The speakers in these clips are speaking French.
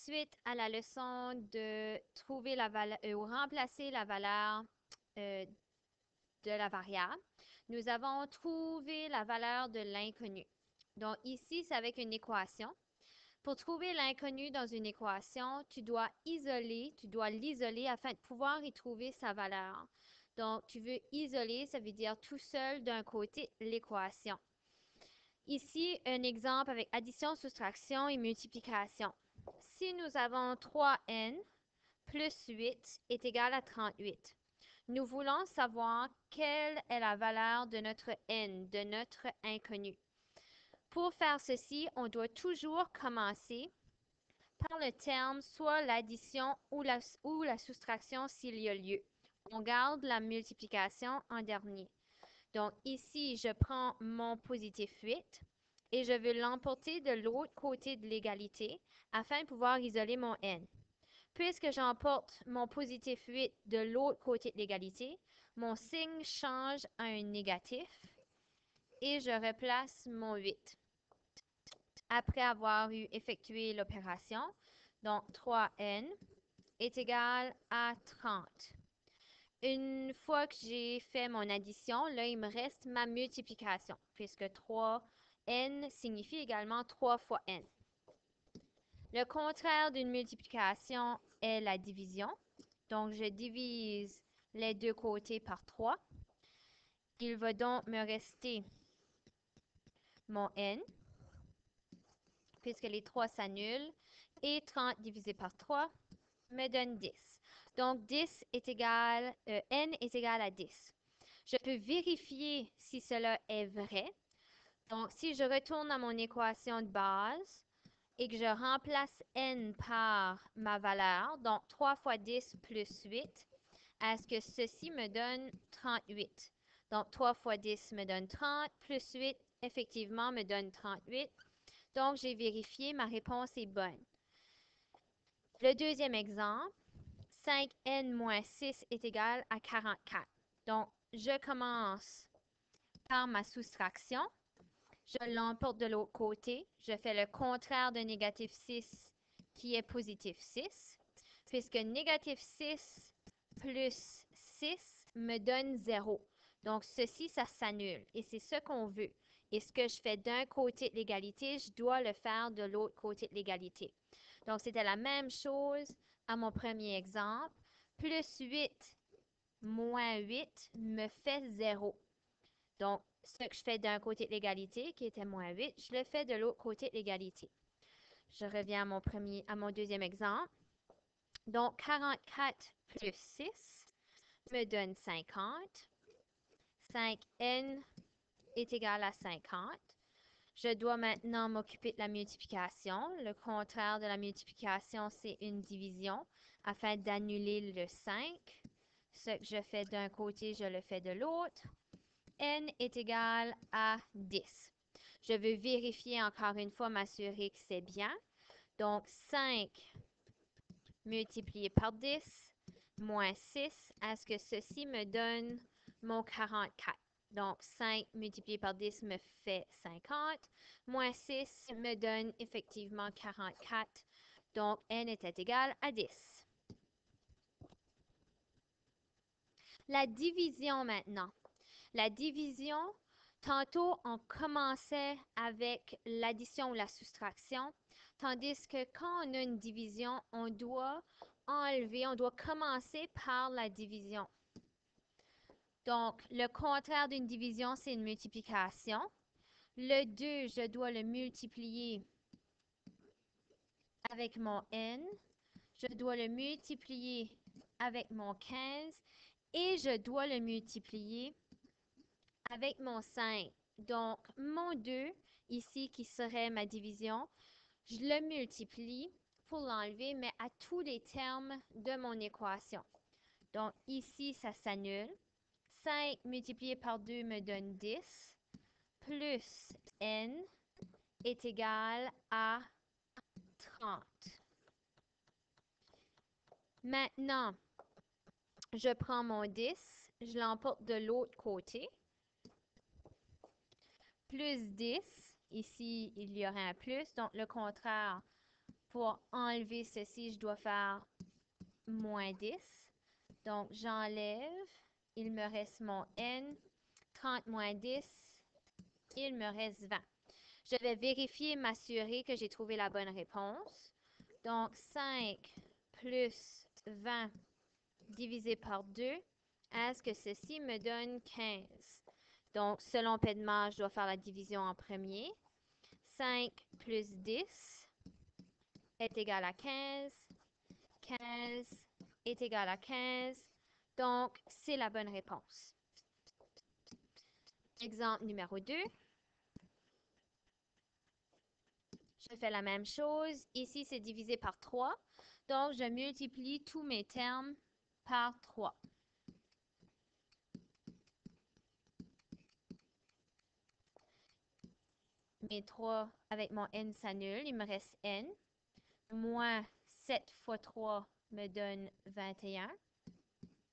suite à la leçon de trouver la valeur ou remplacer la valeur euh, de la variable, nous avons trouvé la valeur de l'inconnu. Donc ici, c'est avec une équation. Pour trouver l'inconnu dans une équation, tu dois l'isoler afin de pouvoir y trouver sa valeur. Donc, tu veux isoler, ça veut dire tout seul d'un côté l'équation. Ici, un exemple avec addition, soustraction et multiplication. Si nous avons 3n plus 8 est égal à 38, nous voulons savoir quelle est la valeur de notre n, de notre inconnu. Pour faire ceci, on doit toujours commencer par le terme soit l'addition ou la soustraction s'il y a lieu. On garde la multiplication en dernier. Donc ici, je prends mon positif 8 et je veux l'emporter de l'autre côté de l'égalité afin de pouvoir isoler mon n. Puisque j'emporte mon positif 8 de l'autre côté de l'égalité, mon signe change à un négatif et je replace mon 8. Après avoir eu effectué l'opération, donc 3n est égal à 30. Une fois que j'ai fait mon addition, là, il me reste ma multiplication, puisque 3n signifie également 3 fois n. Le contraire d'une multiplication est la division. Donc, je divise les deux côtés par 3. Il va donc me rester mon n, puisque les 3 s'annulent, et 30 divisé par 3 me donne 10. Donc, n est égal à 10. Je peux vérifier si cela est vrai. Donc, si je retourne à mon équation de base et que je remplace n par ma valeur, donc 3 fois 10 plus 8, est-ce que ceci me donne 38? Donc, 3 fois 10 me donne 30, plus 8, effectivement, me donne 38. Donc, j'ai vérifié, ma réponse est bonne. Le deuxième exemple, 5n moins 6 est égal à 44. Donc, je commence par ma soustraction. Je l'emporte de l'autre côté. Je fais le contraire de négatif 6 qui est positif 6. Puisque négatif 6 plus 6 me donne 0. Donc, ceci, ça s'annule. Et c'est ce qu'on veut. Et ce que je fais d'un côté de l'égalité, je dois le faire de l'autre côté de l'égalité. Donc, c'était la même chose à mon premier exemple. Plus 8 moins 8 me fait 0. Donc, ce que je fais d'un côté de l'égalité, qui était moins 8, je le fais de l'autre côté de l'égalité. Je reviens à mon deuxième exemple. Donc, 44 plus 6 me donne 50. 5n est égal à 50. Je dois maintenant m'occuper de la multiplication. Le contraire de la multiplication, c'est une division afin d'annuler le 5. Ce que je fais d'un côté, je le fais de l'autre. N est égal à 10. Je veux vérifier encore une fois, m'assurer que c'est bien. Donc, 5 multiplié par 10 moins 6, est-ce que ceci me donne mon 44? Donc, 5 multiplié par 10 me fait 50. Moins 6 me donne effectivement 44. Donc, n était égal à 10. La division maintenant. La division, tantôt, on commençait avec l'addition ou la soustraction, tandis que quand on a une division, on doit commencer par la division. Donc, le contraire d'une division, c'est une multiplication. Le 2, je dois le multiplier avec mon n. Je dois le multiplier avec mon 15 et je dois le multiplier avec mon 5. Donc, mon 2, ici, qui serait ma division, je le multiplie pour l'enlever, mais à tous les termes de mon équation. Donc, ici, ça s'annule. 5 multiplié par 2 me donne 10, plus n est égal à 30. Maintenant, je prends mon 10, je l'emporte de l'autre côté. Plus 10, ici, il y aurait un plus, donc le contraire Pour enlever ceci, je dois faire moins 10. Donc, j'enlève. Il me reste mon n. 30 moins 10, il me reste 20. Je vais vérifier, m'assurer que j'ai trouvé la bonne réponse. Donc, 5 plus 20 divisé par 2, est-ce que ceci me donne 15? Donc, selon Pedma, je dois faire la division en premier. 5 plus 10 est égal à 15. 15 est égal à 15. Donc, c'est la bonne réponse. Exemple numéro 2. Je fais la même chose. Ici, c'est divisé par 3. Donc, je multiplie tous mes termes par 3. Mes 3 avec mon n s'annulent. Il me reste n. Moins 7 fois 3 me donne 21.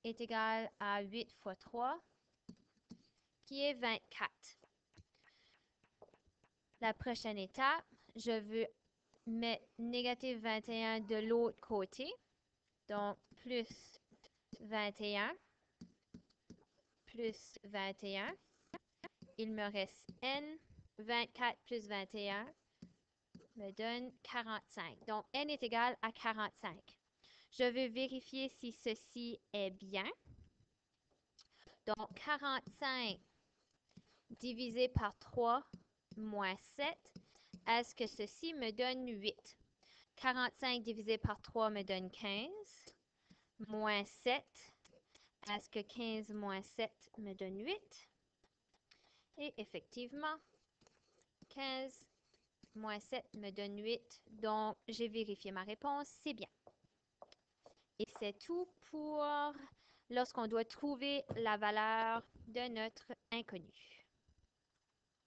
Est égal à 8 fois 3, qui est 24. La prochaine étape, je veux mettre négatif 21 de l'autre côté. Donc, plus 21, plus 21. Il me reste n. 24 plus 21 me donne 45. Donc, n est égal à 45. Je veux vérifier si ceci est bien. Donc, 45 divisé par 3 moins 7, est-ce que ceci me donne 8? 45 divisé par 3 me donne 15. Moins 7, est-ce que 15 moins 7 me donne 8? Et effectivement, 15 moins 7 me donne 8. Donc, j'ai vérifié ma réponse, c'est bien. Et c'est tout pour lorsqu'on doit trouver la valeur de notre inconnu.